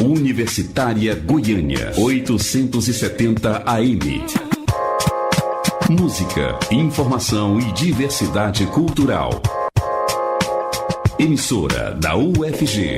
Universitária Goiânia, 870 AM. Música, informação e diversidade cultural. Emissora da UFG.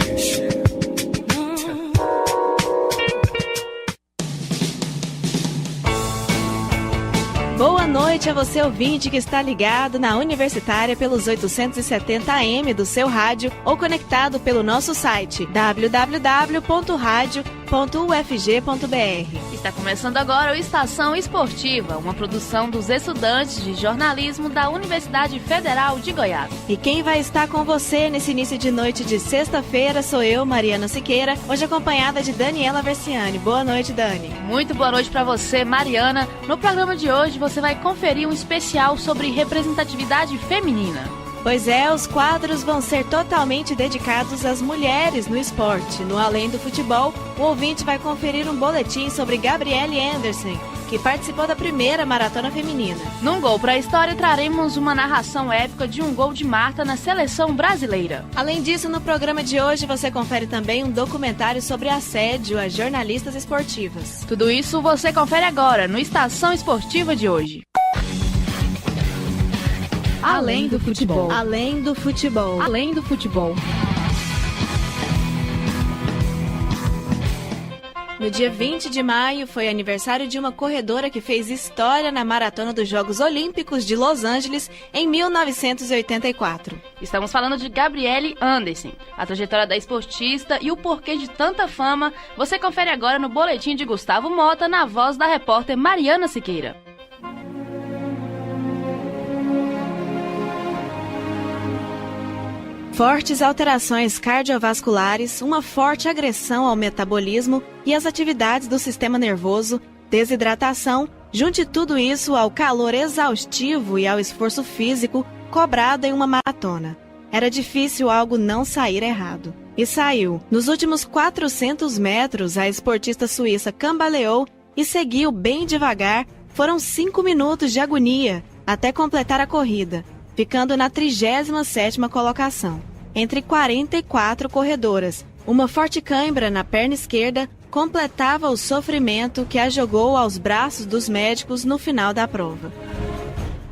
Boa noite a você, ouvinte, que está ligado na Universitária pelos 870 AM do seu rádio ou conectado pelo nosso site www.radio.ufg.br. Está começando agora o Estação Esportiva, uma produção dos estudantes de jornalismo da Universidade Federal de Goiás. E quem vai estar com você nesse início de noite de sexta-feira sou eu, Mariana Siqueira, hoje acompanhada de Daniela Versiani. Boa noite, Dani. Muito boa noite para você, Mariana. No programa de hoje você vai conferir um especial sobre representatividade feminina. Pois é, os quadros vão ser totalmente dedicados às mulheres no esporte. No Além do Futebol, o ouvinte vai conferir um boletim sobre Gabriele Anderson, que participou da primeira maratona feminina. Num Gol para a História, traremos uma narração épica de um gol de Marta na seleção brasileira. Além disso, no programa de hoje você confere também um documentário sobre assédio a jornalistas esportivas. Tudo isso você confere agora no Estação Esportiva de hoje. Além do futebol. Além do futebol. Além do futebol. No dia 20 de maio foi aniversário de uma corredora que fez história na maratona dos Jogos Olímpicos de Los Angeles em 1984. Estamos falando de Gabriele Anderson. A trajetória da esportista e o porquê de tanta fama você confere agora no boletim de Gustavo Mota, na voz da repórter Mariana Siqueira. Fortes alterações cardiovasculares, uma forte agressão ao metabolismo e às atividades do sistema nervoso, desidratação, junte tudo isso ao calor exaustivo e ao esforço físico cobrado em uma maratona. Era difícil algo não sair errado. E saiu. Nos últimos 400 metros, a esportista suíça cambaleou e seguiu bem devagar. Foram 5 minutos de agonia até completar a corrida, ficando na 37ª colocação. Entre 44 corredoras, uma forte cãibra na perna esquerda completava o sofrimento que a jogou aos braços dos médicos no final da prova.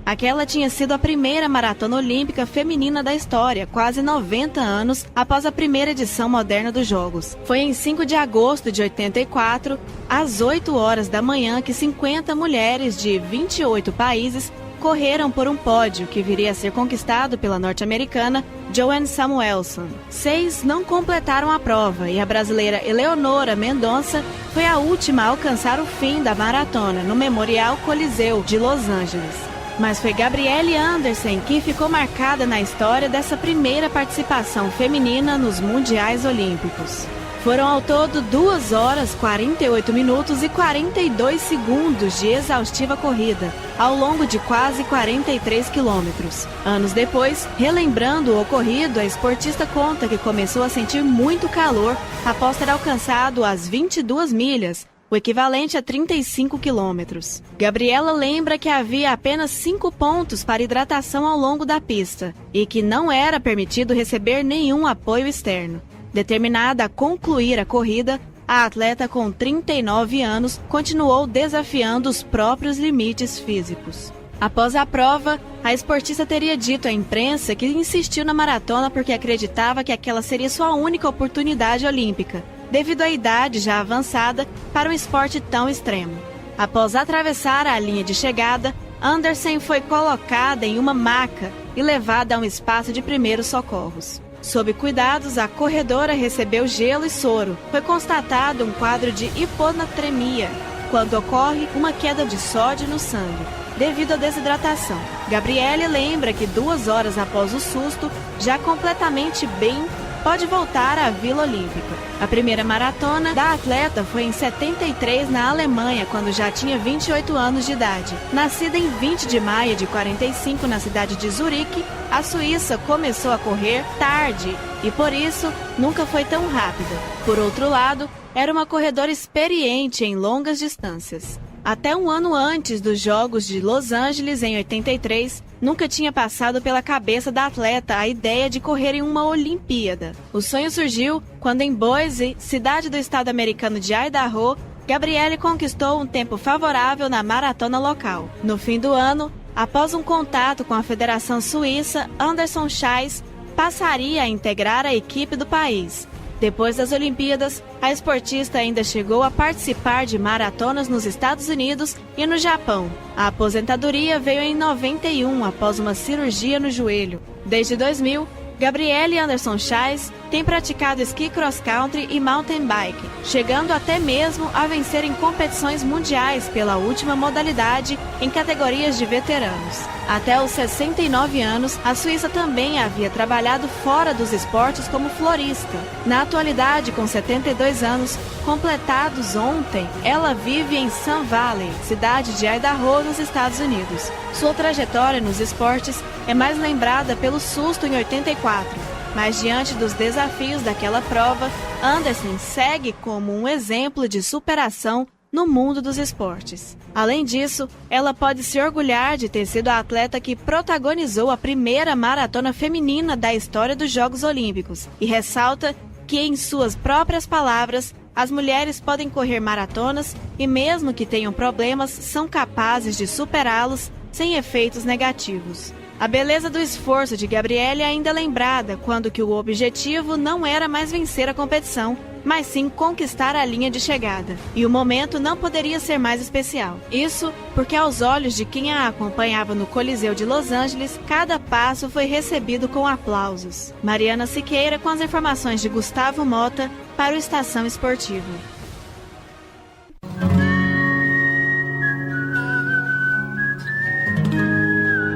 Aquela tinha sido a primeira maratona olímpica feminina da história, quase 90 anos após a primeira edição moderna dos Jogos. Foi em 5 de agosto de 84, às 8 horas da manhã, que 50 mulheres de 28 países correram por um pódio que viria a ser conquistado pela norte-americana Joanne Samuelson. 6 não completaram a prova e a brasileira Eleonora Mendonça foi a última a alcançar o fim da maratona no Memorial Coliseu de Los Angeles. Mas foi Gabriele Anderson que ficou marcada na história dessa primeira participação feminina nos Mundiais Olímpicos. Foram ao todo 2 horas, 48 minutos e 42 segundos de exaustiva corrida, ao longo de quase 43 quilômetros. Anos depois, relembrando o ocorrido, a esportista conta que começou a sentir muito calor após ter alcançado as 22 milhas, o equivalente a 35 quilômetros. Gabriela lembra que havia apenas 5 pontos para hidratação ao longo da pista e que não era permitido receber nenhum apoio externo. Determinada a concluir a corrida, a atleta com 39 anos continuou desafiando os próprios limites físicos. Após a prova, a esportista teria dito à imprensa que insistiu na maratona porque acreditava que aquela seria sua única oportunidade olímpica, devido à idade já avançada para um esporte tão extremo. Após atravessar a linha de chegada, Anderson foi colocada em uma maca e levada a um espaço de primeiros socorros. Sob cuidados, a corredora recebeu gelo e soro. Foi constatado um quadro de hiponatremia, quando ocorre uma queda de sódio no sangue, devido à desidratação. Gabriele lembra que 2 horas após o susto, já completamente bem, pode voltar à Vila Olímpica. A primeira maratona da atleta foi em 73 na Alemanha, quando já tinha 28 anos de idade. Nascida em 20 de maio de 45 na cidade de Zurique, a Suíça começou a correr tarde e, por isso, nunca foi tão rápida. Por outro lado, era uma corredora experiente em longas distâncias. Até um ano antes dos Jogos de Los Angeles, em 83, nunca tinha passado pela cabeça da atleta a ideia de correr em uma Olimpíada. O sonho surgiu quando em Boise, cidade do estado americano de Idaho, Gabrielle conquistou um tempo favorável na maratona local. No fim do ano, após um contato com a Federação Suíça, Anderson Scheiss passaria a integrar a equipe do país. Depois das Olimpíadas, a esportista ainda chegou a participar de maratonas nos Estados Unidos e no Japão. A aposentadoria veio em 91 após uma cirurgia no joelho. Desde 2000, Gabrielle Anderson Scheiss tem praticado esqui cross-country e mountain bike, chegando até mesmo a vencer em competições mundiais pela última modalidade em categorias de veteranos. Até os 69 anos, a Suíça também havia trabalhado fora dos esportes como florista. Na atualidade, com 72 anos, completados ontem, ela vive em Sun Valley, cidade de Idaho, nos Estados Unidos. Sua trajetória nos esportes é mais lembrada pelo susto em 84. Mas diante dos desafios daquela prova, Anderson segue como um exemplo de superação no mundo dos esportes. Além disso, ela pode se orgulhar de ter sido a atleta que protagonizou a primeira maratona feminina da história dos Jogos Olímpicos e ressalta que, em suas próprias palavras, as mulheres podem correr maratonas e, mesmo que tenham problemas, são capazes de superá-los sem efeitos negativos. A beleza do esforço de Gabrielle é ainda lembrada quando que o objetivo não era mais vencer a competição, mas sim conquistar a linha de chegada. E o momento não poderia ser mais especial. Isso porque, aos olhos de quem a acompanhava no Coliseu de Los Angeles, cada passo foi recebido com aplausos. Mariana Siqueira com as informações de Gustavo Mota para o Estação Esportiva.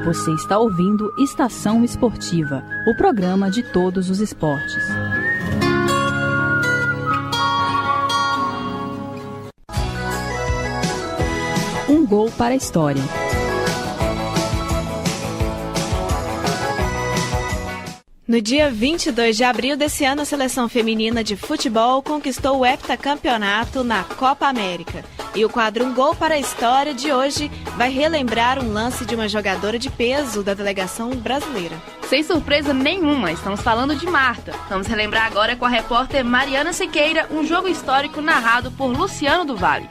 Você está ouvindo Estação Esportiva, o programa de todos os esportes. Um gol para a história. No dia 22 de abril desse ano, a seleção feminina de futebol conquistou o heptacampeonato na Copa América. E o quadro Um Gol para a História de hoje vai relembrar um lance de uma jogadora de peso da delegação brasileira. Sem surpresa nenhuma, estamos falando de Marta. Vamos relembrar agora com a repórter Mariana Siqueira um jogo histórico narrado por Luciano do Vale.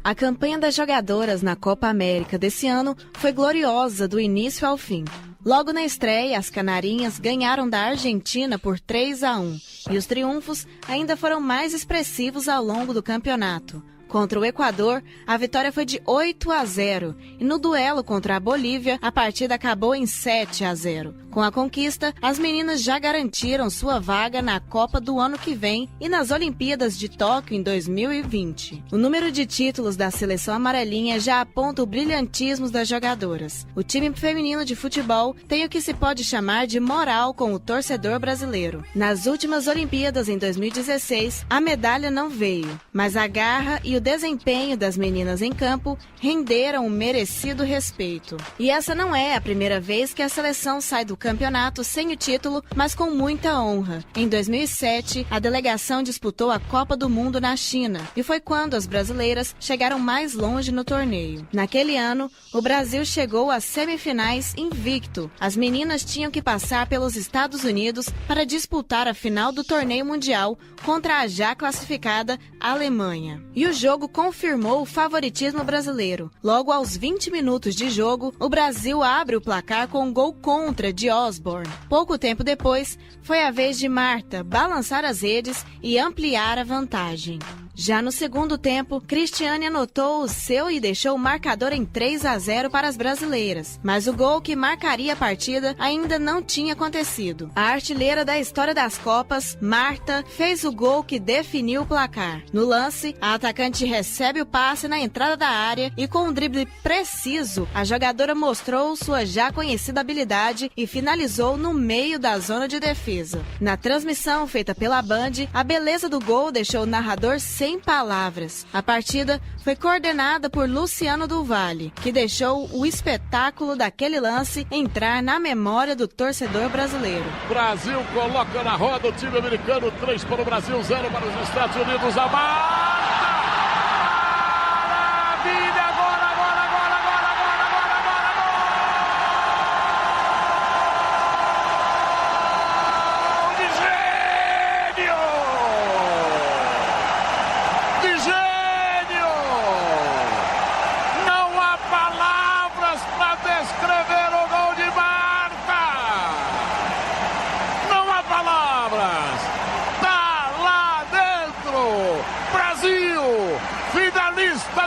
A campanha das jogadoras na Copa América desse ano foi gloriosa do início ao fim. Logo na estreia, as canarinhas ganharam da Argentina por 3-1 e os triunfos ainda foram mais expressivos ao longo do campeonato. Contra o Equador, a vitória foi de 8-0 e no duelo contra a Bolívia, a partida acabou em 7-0. Com a conquista, as meninas já garantiram sua vaga na Copa do ano que vem e nas Olimpíadas de Tóquio em 2020. O número de títulos da seleção amarelinha já aponta o brilhantismo das jogadoras. O time feminino de futebol tem o que se pode chamar de moral com o torcedor brasileiro. Nas últimas Olimpíadas em 2016, a medalha não veio, mas a garra e o desempenho das meninas em campo renderam um merecido respeito. E essa não é a primeira vez que a seleção sai do campeonato sem o título, mas com muita honra. Em 2007, a delegação disputou a Copa do Mundo na China e foi quando as brasileiras chegaram mais longe no torneio. Naquele ano, o Brasil chegou às semifinais invicto. As meninas tinham que passar pelos Estados Unidos para disputar a final do torneio mundial contra a já classificada Alemanha. E o jogo confirmou o favoritismo brasileiro. Logo aos 20 minutos de jogo, o Brasil abre o placar com um gol contra de Osborne. Pouco tempo depois, foi a vez de Marta balançar as redes e ampliar a vantagem. Já no segundo tempo, Cristiane anotou o seu e deixou o marcador em 3-0 para as brasileiras. Mas o gol que marcaria a partida ainda não tinha acontecido. A artilheira da história das Copas, Marta, fez o gol que definiu o placar. No lance, a atacante recebe o passe na entrada da área e com um drible preciso, a jogadora mostrou sua já conhecida habilidade e finalizou no meio da zona de defesa. Na transmissão feita pela Band, a beleza do gol deixou o narrador sem sem palavras. A partida foi coordenada por Luciano Del Valle, que deixou o espetáculo daquele lance entrar na memória do torcedor brasileiro. Brasil coloca na roda o time americano, 3 para o Brasil, 0 para os Estados Unidos. A maravilha! Agora!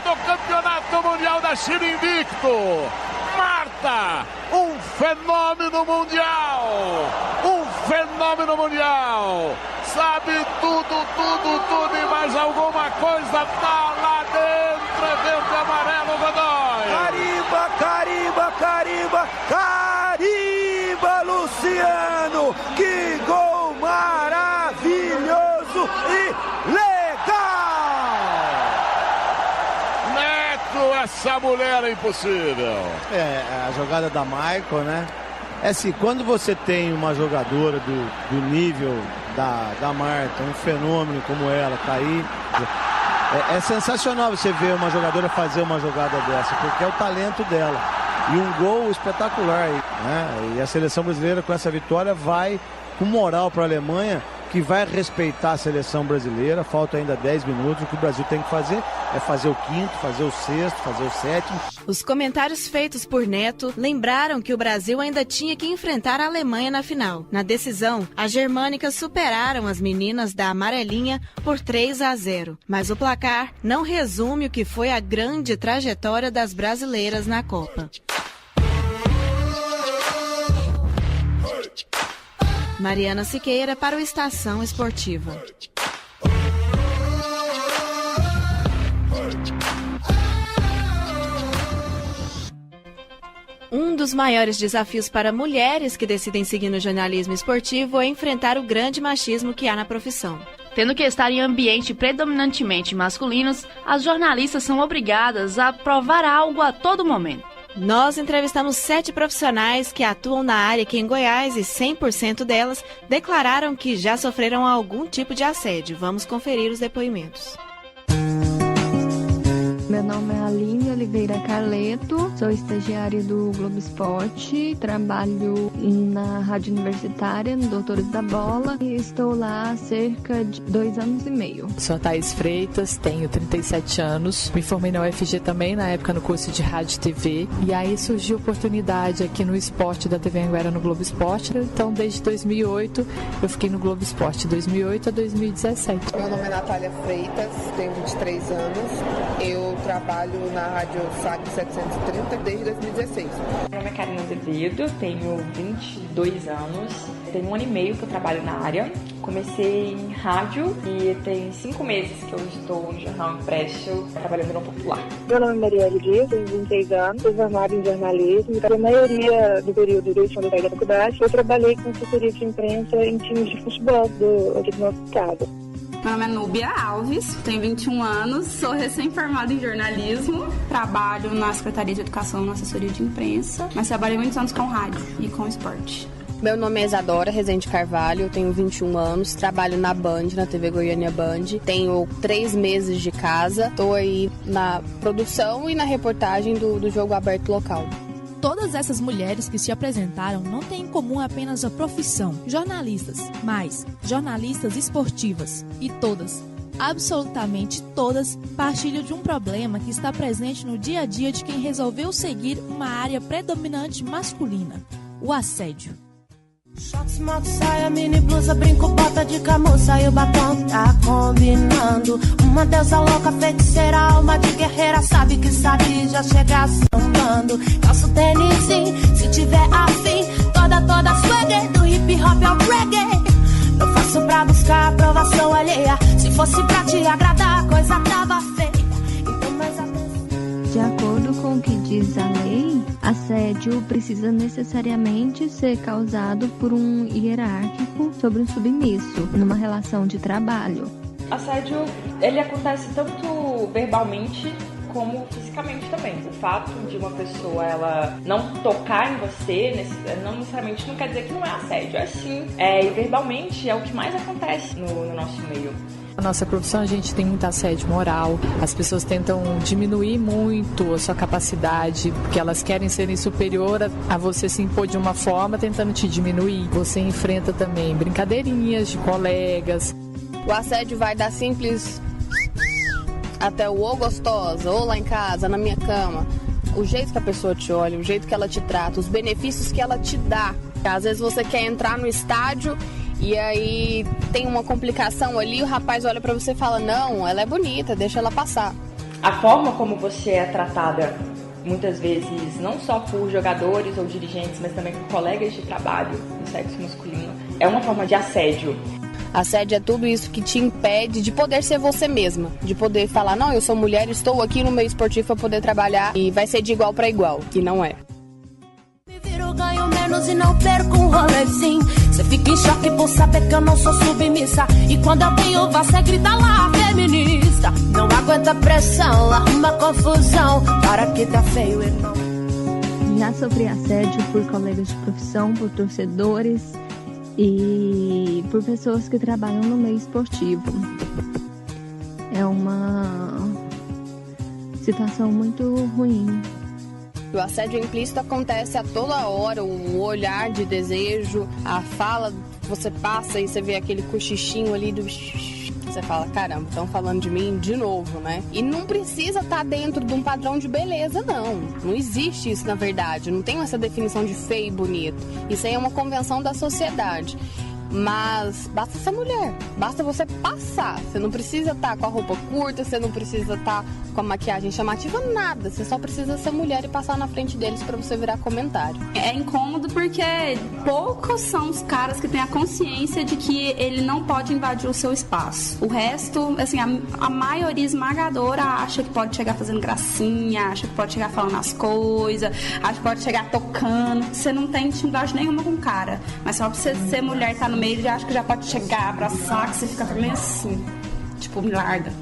Do Campeonato Mundial da China invicto. Marta, um fenômeno mundial. Sabe tudo e mais alguma coisa. Tá lá dentro, é verde, amarelo, Godoy. Carimba, Luciano. Que gol maravilhoso e essa mulher é impossível. A jogada da Michael, né? É assim, quando você tem uma jogadora do nível da Marta, um fenômeno como ela, tá aí, é sensacional você ver uma jogadora fazer uma jogada dessa, porque é o talento dela. E um gol espetacular, né? E a seleção brasileira com essa vitória vai com moral para a Alemanha, que vai respeitar a seleção brasileira. Falta ainda 10 minutos. O que o Brasil tem que fazer é fazer o quinto, fazer o sexto, fazer o sétimo. Os comentários feitos por Neto lembraram que o Brasil ainda tinha que enfrentar a Alemanha na final. Na decisão, as germânicas superaram as meninas da amarelinha por 3-0. Mas o placar não resume o que foi a grande trajetória das brasileiras na Copa. Mariana Siqueira para o Estação Esportiva. Um dos maiores desafios para mulheres que decidem seguir no jornalismo esportivo é enfrentar o grande machismo que há na profissão. Tendo que estar em ambiente predominantemente masculinos, as jornalistas são obrigadas a provar algo a todo momento. Nós entrevistamos 7 profissionais que atuam na área aqui em Goiás e 100% delas declararam que já sofreram algum tipo de assédio. Vamos conferir os depoimentos. Meu nome é Aline Oliveira Carleto, sou estagiária do Globo Esporte, trabalho na Rádio Universitária, no Doutores da Bola, e estou lá há cerca de 2 anos e meio. Sou a Thaís Freitas, tenho 37 anos, me formei na UFG também, na época no curso de Rádio e TV, e aí surgiu a oportunidade aqui no esporte da TV Anguera no Globo Esporte, então desde 2008 eu fiquei no Globo Esporte, 2008 a 2017. Meu nome é Natália Freitas, tenho 23 anos, eu trabalho na Rádio SAG 730 desde 2016. Meu nome é Karina Azevedo, tenho 22 anos, tem 1 ano e meio que eu trabalho na área. Comecei em rádio e tem 5 meses que eu estou no jornal impresso, trabalhando no Popular. Meu nome é Marielle Dias, tenho 26 anos, sou formada em jornalismo. A maioria do período do ensino da faculdade, eu trabalhei com assessoria de imprensa em times de futebol aqui do nosso estado. Meu nome é Núbia Alves, tenho 21 anos, sou recém-formada em jornalismo, trabalho na Secretaria de Educação, na assessoria de imprensa, mas trabalhei muitos anos com rádio e com esporte. Meu nome é Isadora Rezende Carvalho, tenho 21 anos, trabalho na Band, na TV Goiânia Band, tenho 3 meses de casa, estou aí na produção e na reportagem do jogo aberto local. Todas essas mulheres que se apresentaram não têm em comum apenas a profissão, jornalistas, mas jornalistas esportivas. E todas, absolutamente todas, partilham de um problema que está presente no dia a dia de quem resolveu seguir uma área predominante masculina: o assédio. Shorts, moto, saia, mini blusa, brinco, bota de camurça e o batom tá combinando. Uma deusa louca, feiticeira, alma de guerreira, sabe que sabe já chegar sambando. Calço tênis, se tiver afim, toda swagger, do hip hop ao reggae. Eu faço pra buscar aprovação alheia, se fosse pra te agradar, a coisa tava feia. Então mais atenção. De acordo com o que diz a lei, assédio precisa necessariamente ser causado por um hierárquico sobre um submisso, numa relação de trabalho. Assédio, ele acontece tanto verbalmente como fisicamente também. O fato de uma pessoa ela não tocar em você, não necessariamente não quer dizer que não é assédio, é sim. E verbalmente é o que mais acontece no nosso meio. Na nossa profissão a gente tem muito assédio moral, as pessoas tentam diminuir muito a sua capacidade, porque elas querem serem superior a você se impor de uma forma, tentando te diminuir. Você enfrenta também brincadeirinhas de colegas. O assédio vai da simples até o ô gostosa, ou lá em casa, na minha cama. O jeito que a pessoa te olha, o jeito que ela te trata, os benefícios que ela te dá. Às vezes você quer entrar no estádio e aí tem uma complicação ali, o rapaz olha pra você e fala, não, ela é bonita, deixa ela passar. A forma como você é tratada, muitas vezes, não só por jogadores ou dirigentes, mas também por colegas de trabalho no sexo masculino, é uma forma de assédio. Assédio é tudo isso que te impede de poder ser você mesma, de poder falar, não, eu sou mulher, estou aqui no meio esportivo para poder trabalhar e vai ser de igual para igual, que não é. Me viro, ganho menos e não perco um rolezinho. Você fica em choque por saber que eu não sou submissa. E quando alguém ouve, você grita lá, feminista. Não aguenta pressão, arruma confusão. Para que tá feio, irmão. Já sofri assédio por colegas de profissão, por torcedores e por pessoas que trabalham no meio esportivo. É uma situação muito ruim. O assédio implícito acontece a toda hora, o olhar de desejo, a fala, você passa e você vê aquele cochichinho ali do... Você fala, caramba, estão falando de mim de novo, né? E não precisa estar dentro de um padrão de beleza, não. Não existe isso, na verdade. Não tem essa definição de feio e bonito. Isso aí é uma convenção da sociedade. Mas basta ser mulher, basta você passar. Você não precisa estar com a roupa curta, você não precisa estar com a maquiagem chamativa, nada. Você só precisa ser mulher e passar na frente deles pra você virar comentário. É incômodo porque poucos são os caras que têm a consciência de que ele não pode invadir o seu espaço. O resto, assim, a maioria esmagadora acha que pode chegar fazendo gracinha, acha que pode chegar falando as coisas, acha que pode chegar tocando. Você não tem intimidade nenhuma com o cara, mas só pra você ser mulher e tá no meio, já acho que já pode chegar, abraçar, que você fica também assim, tipo, me larga.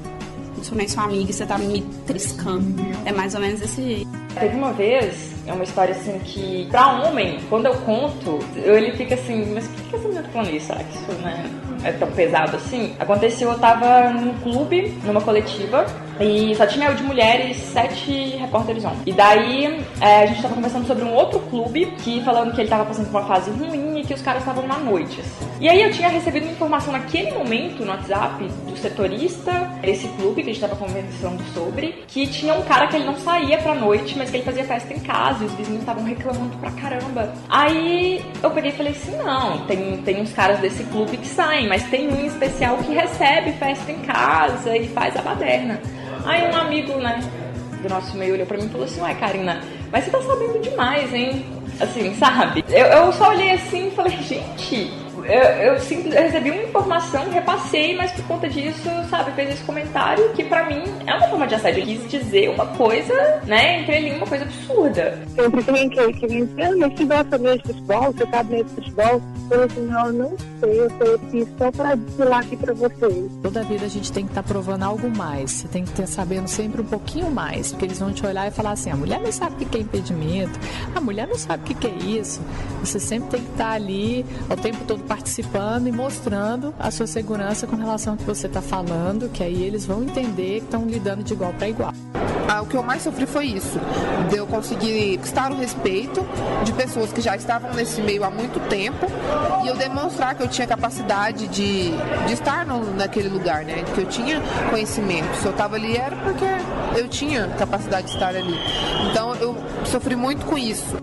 Não sou nem sua amiga e você tá me triscando. É mais ou menos desse jeito. Teve uma vez, é uma história assim que, pra homem, quando eu conto, ele fica assim, mas por que essa menina tá falando isso? Será que isso, né, é tão pesado assim? Aconteceu, eu tava num clube, numa coletiva, e só tinha eu de mulheres, 7 repórteres homens. E daí, a gente tava conversando sobre um outro clube, que falando que ele tava passando por uma fase ruim e que os caras estavam na noite, assim. E aí eu tinha recebido uma informação naquele momento no WhatsApp do setorista desse clube, que a gente tava conversando sobre, que tinha um cara que ele não saía pra noite, mas que ele fazia festa em casa, e os vizinhos estavam reclamando pra caramba. Aí eu peguei e falei assim, não, tem uns caras desse clube que saem, mas tem um em especial que recebe festa em casa e faz a baderna. Aí um amigo, né, do nosso meio olhou pra mim e falou assim, ué, Karina, mas você tá sabendo demais, hein? Assim, sabe? Eu só olhei assim e falei, gente, eu recebi uma informação, repassei, mas por conta disso, sabe, fez esse comentário que pra mim é uma forma de assédio. Eu quis dizer uma coisa, né, entre ele, uma coisa absurda. Sempre tem que me dizer, mas você gosta mesmo de futebol, você sabe mesmo de futebol? Eu assim, não sei, eu tô aqui só pra falar aqui pra vocês. Toda vida a gente tem que estar provando algo mais, você tem que estar sabendo sempre um pouquinho mais, porque eles vão te olhar e falar assim, a mulher não sabe o que é impedimento, a mulher não sabe o que é isso. Você sempre tem que estar ali o tempo todo participando e mostrando a sua segurança com relação ao que você está falando, que aí eles vão entender que estão lidando de igual para igual. O que eu mais sofri foi isso, de eu conseguir conquistar o respeito de pessoas que já estavam nesse meio há muito tempo e eu demonstrar que eu tinha capacidade de estar naquele lugar, né? Que eu tinha conhecimento. Se eu estava ali era porque eu tinha capacidade de estar ali. Então eu sofri muito com isso.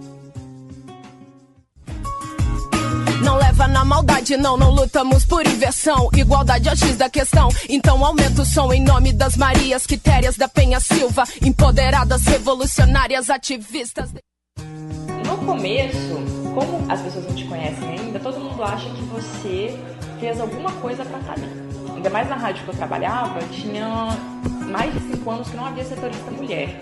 Não leva na maldade, não lutamos por inversão. Igualdade é o X da questão. Então aumenta o som em nome das Marias Quitérias da Penha Silva, empoderadas, revolucionárias, ativistas. No começo, como as pessoas não te conhecem ainda, todo mundo acha que você fez alguma coisa pra estar ali. Ainda mais na rádio que eu trabalhava, tinha mais de 5 anos que não havia setorista mulher.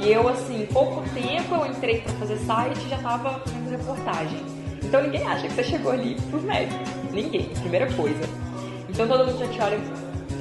E eu, assim, em pouco tempo eu entrei pra fazer site e já tava fazendo reportagem. Então ninguém acha que você chegou ali por mérito. Ninguém, primeira coisa. Então todo mundo já te olha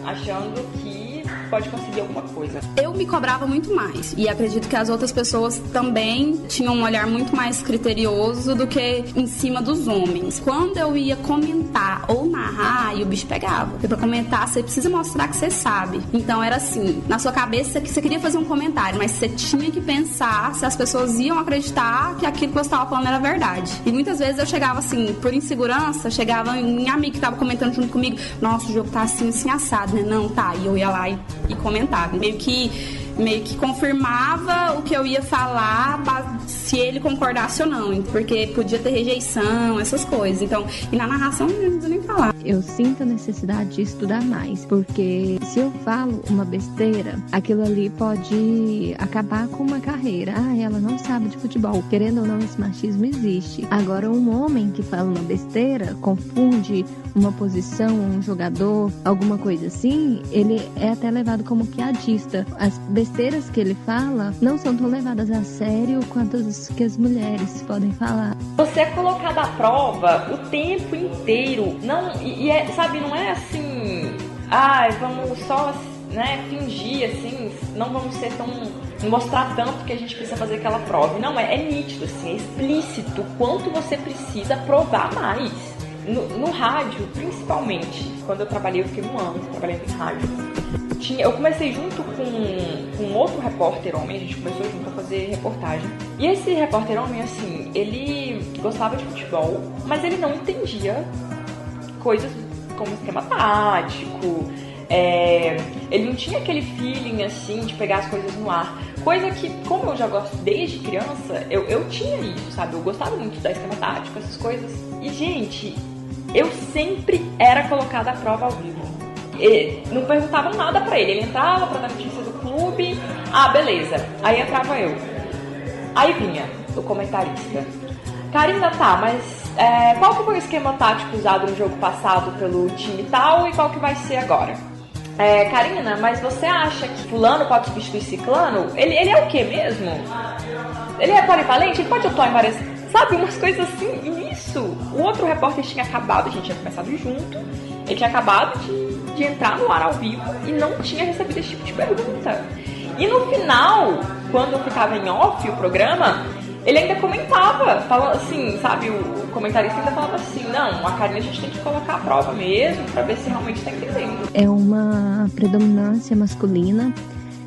achando que pode conseguir alguma coisa. Eu me cobrava muito mais e acredito que as outras pessoas também tinham um olhar muito mais criterioso do que em cima dos homens. Quando eu ia comentar ou narrar, e o bicho pegava. Porque pra comentar, você precisa mostrar que você sabe. Então era assim, na sua cabeça que você queria fazer um comentário, mas você tinha que pensar se as pessoas iam acreditar que aquilo que você estava falando era verdade. E muitas vezes eu chegava assim, por insegurança, chegava em amigo que tava comentando junto comigo, nossa, o jogo tá assim assado, né? Não, tá. E eu ia lá e comentava. Meio que confirmava o que eu ia falar, se ele concordasse ou não, porque podia ter rejeição, essas coisas. Então, e na narração não precisa nem falar. Eu sinto a necessidade de estudar mais, porque se eu falo uma besteira, aquilo ali pode acabar com uma carreira. Ela não sabe de futebol. Querendo ou não, esse machismo existe. Agora, um homem que fala uma besteira, confunde uma posição, um jogador, alguma coisa assim, ele é até levado como piadista. As besteiras que ele fala não são tão levadas a sério quanto as que as mulheres podem falar. Você é colocado à prova o tempo inteiro. Não, sabe, não é assim, vamos só, né, fingir assim, não vamos ser tão, mostrar tanto que a gente precisa fazer aquela prova. Não, é nítido, assim, é explícito o quanto você precisa provar mais. No rádio, principalmente, quando eu trabalhei, eu fiquei 1 ano trabalhando em rádio. Eu comecei junto com outro repórter homem, a gente começou junto a fazer reportagem. E esse repórter homem, assim, ele gostava de futebol, mas ele não entendia coisas como esquema tático, ele não tinha aquele feeling, assim, de pegar as coisas no ar. Coisa que, como eu já gosto desde criança, eu tinha isso, sabe? Eu gostava muito da esquema tático, essas coisas. E, gente, eu sempre era colocada à prova ao vivo. Não perguntavam nada pra ele. Ele entrava pra dar notícia do clube. Beleza. Aí entrava eu. Aí vinha o comentarista. Karina, tá, mas qual que foi o esquema tático usado no jogo passado pelo time tal e qual que vai ser agora? Karina, mas você acha que fulano pode substituir ciclano? Ele é o quê mesmo? Ele é polivalente? Ele pode atuar em várias... Sabe, umas coisas assim. E isso, o outro repórter tinha acabado, a gente tinha começado junto, ele tinha acabado de entrar no ar ao vivo e não tinha recebido esse tipo de pergunta. E no final, quando ficava em off o programa, ele ainda comentava, falando assim, sabe, o comentarista ainda falava assim, não, a Karina a gente tem que colocar a prova mesmo, pra ver se realmente tá entendendo. É uma predominância masculina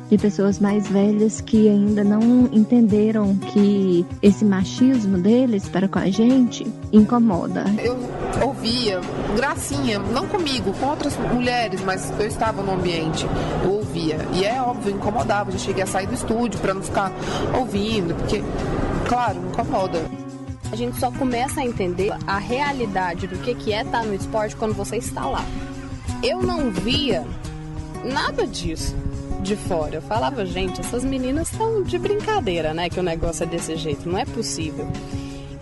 de pessoas mais velhas que ainda não entenderam que esse machismo deles para com a gente incomoda. Eu ouvia gracinha, não comigo, com outras mulheres, mas eu estava no ambiente, eu ouvia. E é óbvio, incomodava, eu cheguei a sair do estúdio para não ficar ouvindo, porque, claro, incomoda. A gente só começa a entender a realidade do que é estar no esporte quando você está lá. Eu não via nada disso de fora. Eu falava, gente, essas meninas estão de brincadeira, né? Que o negócio é desse jeito, não é possível.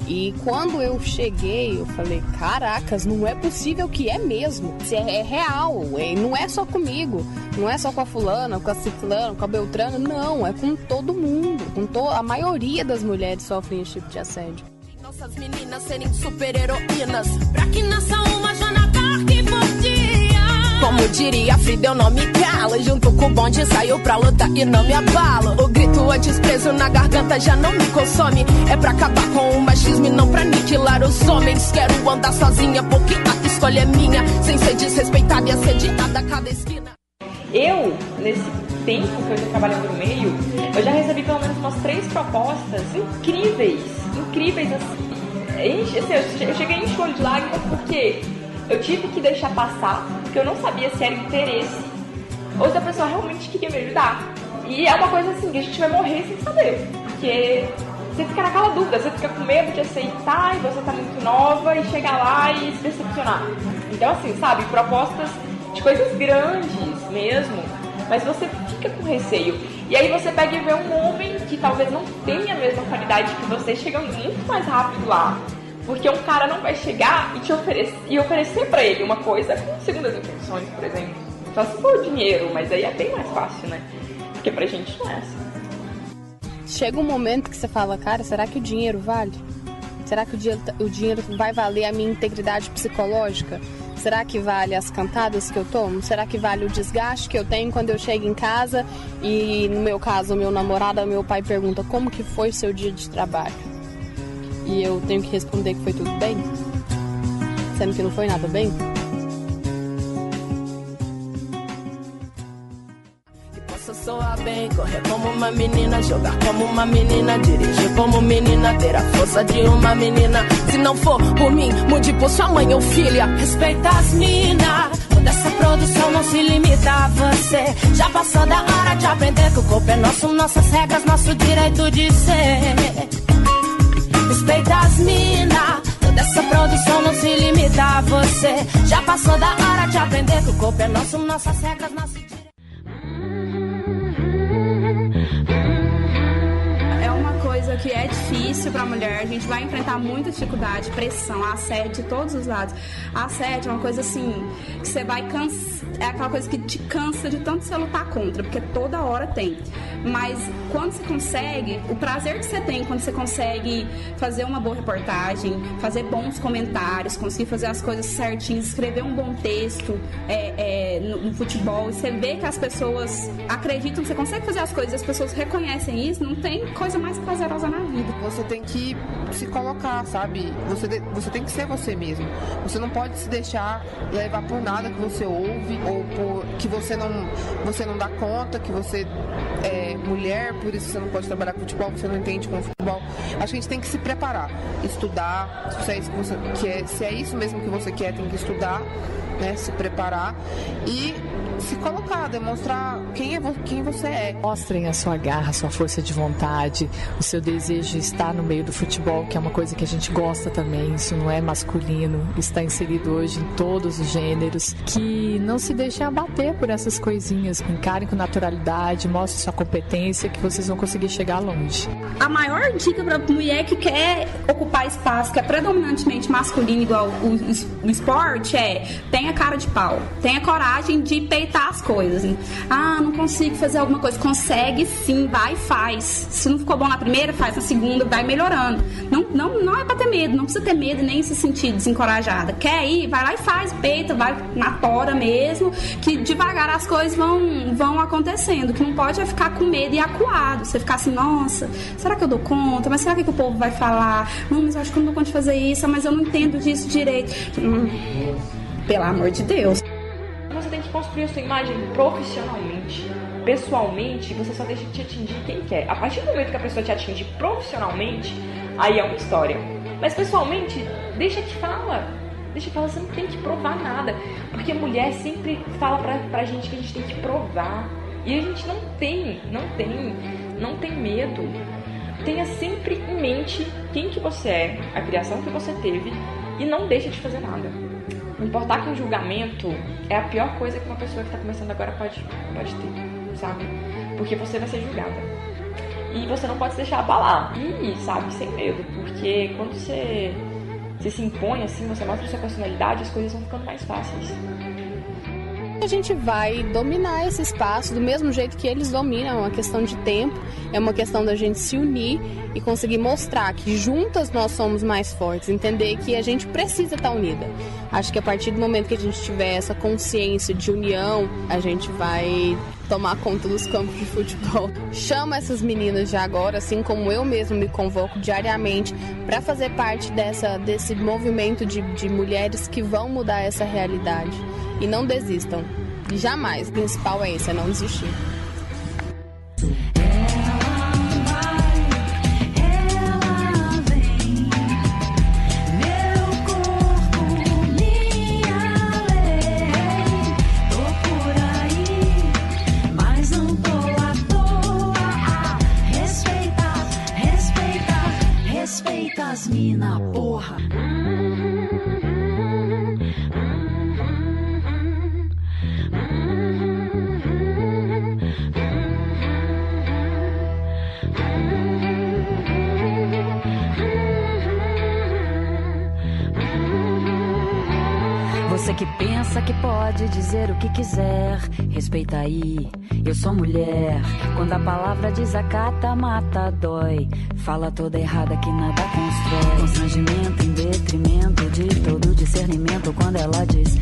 E quando eu cheguei, eu falei, caracas, não é possível que é mesmo. É real, não é só comigo, não é só com a fulana, com a ciclana, com a beltrana, não, é com todo mundo. A maioria das mulheres sofrem esse tipo de assédio. Nossas meninas serem super-heroínas, pra que nasça uma Joana Dark por dia. Como diria Frida, eu não me calo. Junto com o bonde saio pra lutar e não me abalo. O grito antes preso na garganta já não me consome. É pra acabar com o machismo e não pra aniquilar os homens. Quero andar sozinha porque a escolha é minha, sem ser desrespeitada e assediada a cada esquina. Eu, nesse tempo que eu já trabalhando no meio, eu já recebi pelo menos umas 3 propostas incríveis assim. Eu cheguei em show de lágrimas porque eu tive que deixar passar, porque eu não sabia se era interesse ou se a pessoa realmente queria me ajudar. E é uma coisa assim, que a gente vai morrer sem saber, porque você fica naquela dúvida, você fica com medo de aceitar e você tá muito nova e chegar lá e se decepcionar. Então assim, sabe, propostas de coisas grandes mesmo, mas você fica com receio. E aí você pega e vê um homem que talvez não tenha a mesma qualidade que você, chegando muito mais rápido lá. Porque um cara não vai chegar e oferecer pra ele uma coisa com segundas intenções, por exemplo. Só se for o dinheiro, mas aí é bem mais fácil, né? Porque pra gente não é assim. Chega um momento que você fala, cara, será que o dinheiro vale? Será que o dinheiro vai valer a minha integridade psicológica? Será que vale as cantadas que eu tomo? Será que vale o desgaste que eu tenho quando eu chego em casa e, no meu caso, o meu namorado ou meu pai pergunta como que foi seu dia de trabalho? E eu tenho que responder que foi tudo bem? Sendo que não foi nada bem? Soar bem, correr como uma menina, jogar como uma menina, dirigir como menina, ter a força de uma menina. Se não for por mim, mude por sua mãe ou filha. Respeita as minas. Toda essa produção não se limita a você. Já passou da hora de aprender que o corpo é nosso, nossas regras, nosso direito de ser. Respeita as minas. Toda essa produção não se limita a você. Já passou da hora de aprender que o corpo é nosso, nossas regras, nosso direito. Que é difícil para a mulher, a gente vai enfrentar muita dificuldade, pressão, assédio de todos os lados. Assédio é uma coisa assim, que você vai é aquela coisa que te cansa de tanto você lutar contra, porque toda hora tem. Mas quando você consegue, o prazer que você tem quando você consegue fazer uma boa reportagem, fazer bons comentários, conseguir fazer as coisas certinhas, escrever um bom texto no futebol, e você vê que as pessoas acreditam que você consegue fazer as coisas, as pessoas reconhecem isso, não tem coisa mais prazerosa na vida. Você tem que se colocar, sabe? Você tem que ser você mesmo. Você não pode se deixar levar por nada que você ouve ou por que você não dá conta, que você é mulher, por isso você não pode trabalhar com futebol, você não entende com futebol. Acho que a gente tem que se preparar, estudar, se é isso que você quer, se é isso mesmo que você quer, tem que estudar, né? Se preparar e se colocar, demonstrar quem você é. Mostrem a sua garra, a sua força de vontade, o seu desejo de estar no meio do futebol, que é uma coisa que a gente gosta também, isso não é masculino, está inserido hoje em todos os gêneros, que não se deixem abater por essas coisinhas, encarem com naturalidade, mostrem sua competência, que vocês vão conseguir chegar longe. A maior dica para mulher que quer ocupar espaço, que é predominantemente masculino igual o esporte, tenha cara de pau, tenha coragem de peitar as coisas. Não consigo fazer alguma coisa. Consegue sim, vai e faz. Se não ficou bom na primeira, faz na segunda, vai melhorando. Não é pra ter medo, não precisa ter medo nem se sentir desencorajada. Quer ir? Vai lá e faz, peita, vai na tora mesmo, que devagar as coisas vão acontecendo. O que não pode é ficar com medo e acuado. Você ficar assim, nossa, será que eu dou conta? Mas será que o povo vai falar? Não, mas eu acho que eu não dou conta de fazer isso, mas eu não entendo disso direito. Pelo amor de Deus. Você tem que construir a sua imagem profissionalmente. Pessoalmente, você só deixa de te atingir quem quer. A partir do momento que a pessoa te atinge profissionalmente, aí é uma história. Mas pessoalmente, deixa que fala. Deixa que fala, você não tem que provar nada. Porque a mulher sempre fala pra gente que a gente tem que provar. E a gente não tem medo. Tenha sempre em mente quem que você é, a criação que você teve, e não deixa de fazer nada. Não importar que um julgamento é a pior coisa que uma pessoa que está começando agora pode ter, sabe? Porque você vai ser julgada. E você não pode se deixar abalar. E, sabe, sem medo. Porque quando você se impõe assim, você mostra a sua personalidade, as coisas vão ficando mais fáceis. A gente vai dominar esse espaço do mesmo jeito que eles dominam, é uma questão de tempo, é uma questão da gente se unir e conseguir mostrar que juntas nós somos mais fortes, entender que a gente precisa estar unida. Acho que a partir do momento que a gente tiver essa consciência de união, a gente vai tomar conta dos campos de futebol. Chama essas meninas de agora, assim como eu mesmo me convoco diariamente para fazer parte desse movimento de mulheres que vão mudar essa realidade. E não desistam. E jamais. O principal é esse, é não desistir. Respeita as mina, porra. Você que pensa que pode dizer o que quiser, respeita aí, eu sou mulher. Quando a palavra desacata, mata, dói. Fala toda errada que nada constrói. Constrangimento em detrimento de todo discernimento. Quando ela diz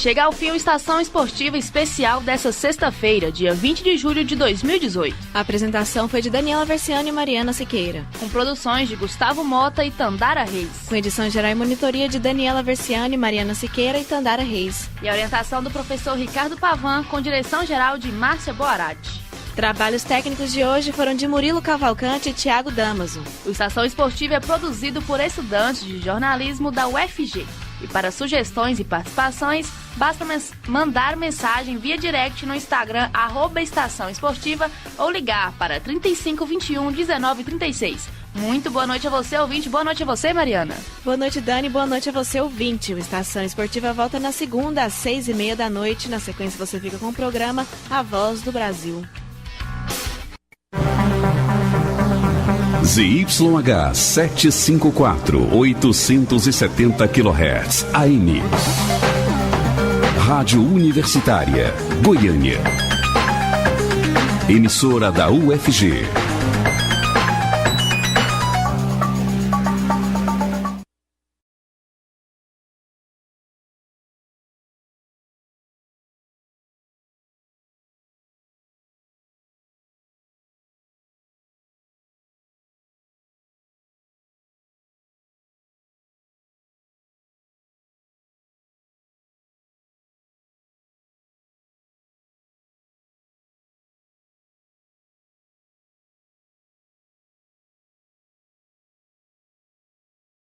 chega ao fim o Estação Esportiva Especial dessa sexta-feira, dia 20 de julho de 2018. A apresentação foi de Daniela Versiani e Mariana Siqueira, com produções de Gustavo Mota e Tandara Reis, com edição geral e monitoria de Daniela Versiani, Mariana Siqueira e Tandara Reis, e a orientação do professor Ricardo Pavan, com direção geral de Márcia Boarati. Trabalhos técnicos de hoje foram de Murilo Cavalcante e Thiago Damaso. O Estação Esportiva é produzido por estudantes de jornalismo da UFG. E para sugestões e participações, basta mandar mensagem via direct no Instagram @Estação Esportiva ou ligar para 3521 1936. Muito boa noite a você, ouvinte. Boa noite a você, Mariana. Boa noite, Dani. Boa noite a você, ouvinte. O Estação Esportiva volta na segunda às 6h30 da noite. Na sequência, você fica com o programa A Voz do Brasil. ZYH 754, 870 kHz, AM. Rádio Universitária, Goiânia. Emissora da UFG.